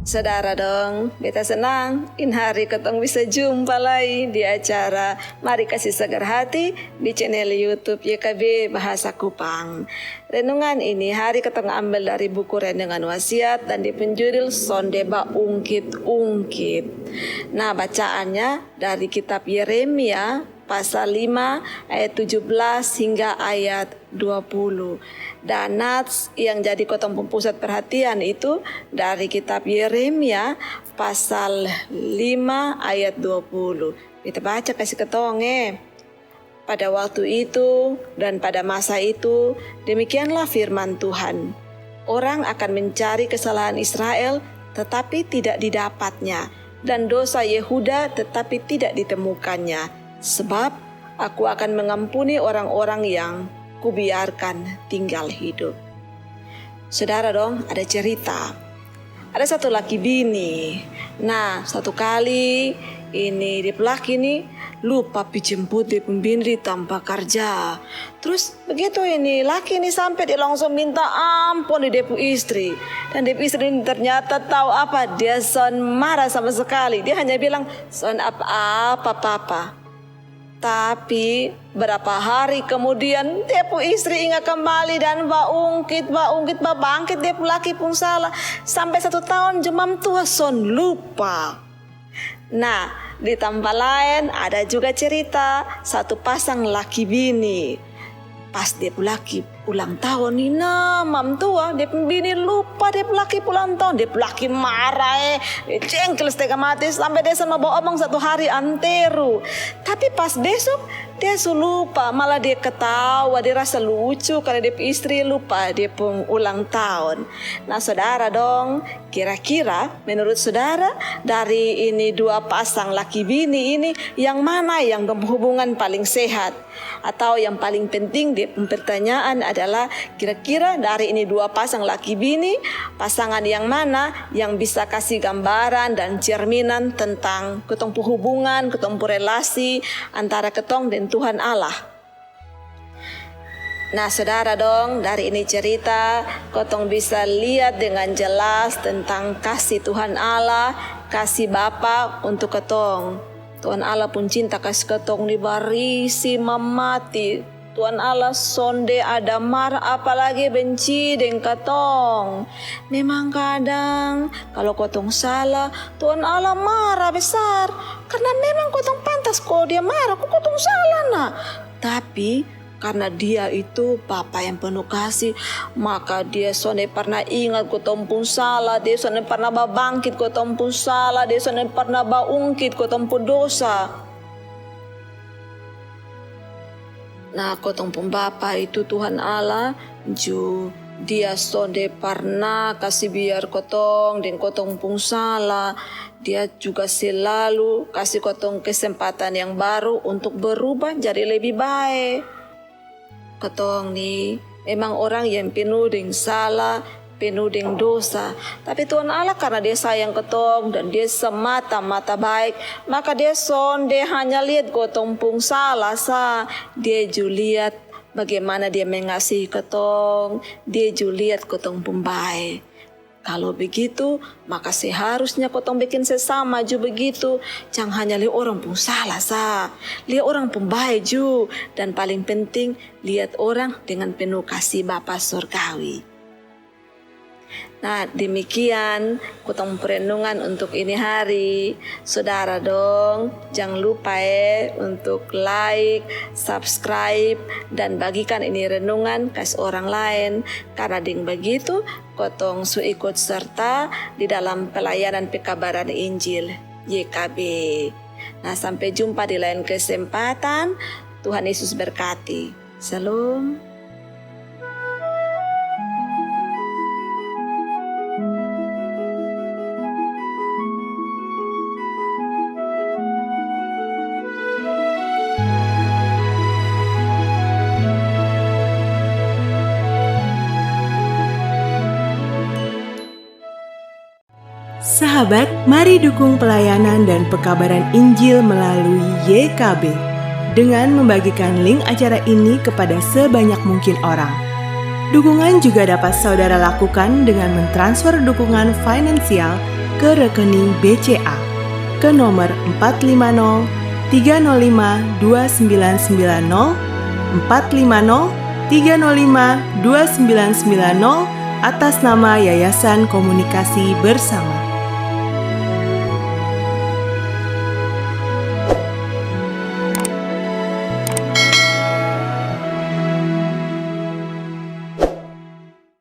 Saudara dong, beta senang in hari ketong bisa jumpa lagi di acara Mari Kasih Segar Hati di channel YouTube YKB Bahasa Kupang. Renungan ini hari ketong ambil dari buku Renungan Wasiat dan di penjudul Sonde Ba Ungkit-Ungkit. Nah, bacaannya dari kitab Yeremia pasal 5 ayat 17 hingga ayat 20. Dan nats yang jadi kotong pusat perhatian itu dari kitab Yeremia pasal 5 ayat 20. Kita baca kasih ketong. Pada waktu itu dan pada masa itu, demikianlah firman Tuhan. Orang akan mencari kesalahan Israel tetapi tidak didapatnya, dan dosa Yehuda tetapi tidak ditemukannya. Sebab aku akan mengampuni orang-orang yang kubiarkan tinggal hidup. Saudara dong, ada cerita. Ada satu laki bini. Nah, satu kali ini dia laki ini lupa jemput dia pembini tanpa kerja. Terus begitu ini laki ini sampai dia langsung minta ampun di depu istri. Dan depu istri ini ternyata tahu apa? Dia son marah sama sekali. Dia hanya bilang son apa papa. Tapi berapa hari kemudian dia pun istri ingat kembali dan bangkit dia pun laki pun salah. Sampai 1 tahun jemam tua son lupa. Nah, di tempat lain ada juga cerita satu pasang laki bini. Pas dia pun laki ulang tahun ni mam tua dia pun bini lupa dia pun laki ulang tahun. Dia pun laki marah jengkel setengah mati sampai dia sama bawa omong 1 hari antero. Tapi pas besok dia lupa, malah dia ketawa, dia rasa lucu karena dia istri lupa dia pun ulang tahun. Nah saudara dong, kira-kira menurut saudara dari ini 2 pasang laki bini ini yang mana yang hubungan paling sehat? Atau yang paling penting di pertanyaan adalah kira-kira dari ini 2 pasang laki bini, pasangan yang mana yang bisa kasih gambaran dan cerminan tentang ketong hubungan, ketong relasi antara ketong dan Tuhan Allah. Nah saudara dong, dari ini cerita ketong bisa lihat dengan jelas tentang kasih Tuhan Allah, kasih Bapa untuk ketong. Tuhan Allah pun cinta kasih ketong di barisi memati. Tuhan Allah sonde ada marah apalagi benci dengan ketong. Memang kadang kalau ketong salah Tuhan Allah marah besar. Karena memang ketong pantas kalau dia marah kok ketong salah nah. Tapi karena dia itu Bapa yang penuh kasih, maka dia sonde pernah ingat ketong pun salah, dia sonde pernah bangkit ketong pun salah, dia sonde pernah ungkit ketong pun dosa. Nah, ketong pun Bapa itu Tuhan Allah, dia sonde pernah kasih biar ketong dan ketong pun salah. Dia juga selalu kasih ketong kesempatan yang baru untuk berubah jadi lebih baik. Ketong nih memang orang yang penuh dengan salah, penuh dengan dosa. Tapi Tuhan Allah karena dia sayang ketong dan dia semata-mata baik, maka dia sonde hanya lihat ketong pun salah dia juga lihat bagaimana dia mengasihi ketong, dia juga lihat ketong pun baik. Kalau begitu, maka seharusnya ketong bikin sesama juga begitu. Jangan hanya lihat orang pun salah lihat orang pun baik juga. Dan paling penting, lihat orang dengan penuh kasih Bapa surgawi. Nah demikian ketong perenungan untuk ini hari. Saudara dong, jangan lupa untuk like, subscribe dan bagikan ini renungan kasih orang lain. Karena dengan begitu ketong ikut serta di dalam pelayanan pekabaran Injil YKB. Nah sampai jumpa di lain kesempatan. Tuhan Yesus berkati. Salam. Sahabat, mari dukung pelayanan dan pekabaran Injil melalui YKB dengan membagikan link acara ini kepada sebanyak mungkin orang. Dukungan juga dapat saudara lakukan dengan mentransfer dukungan finansial ke rekening BCA ke nomor 450 305 2990 450 305 2990 atas nama Yayasan Komunikasi Bersama.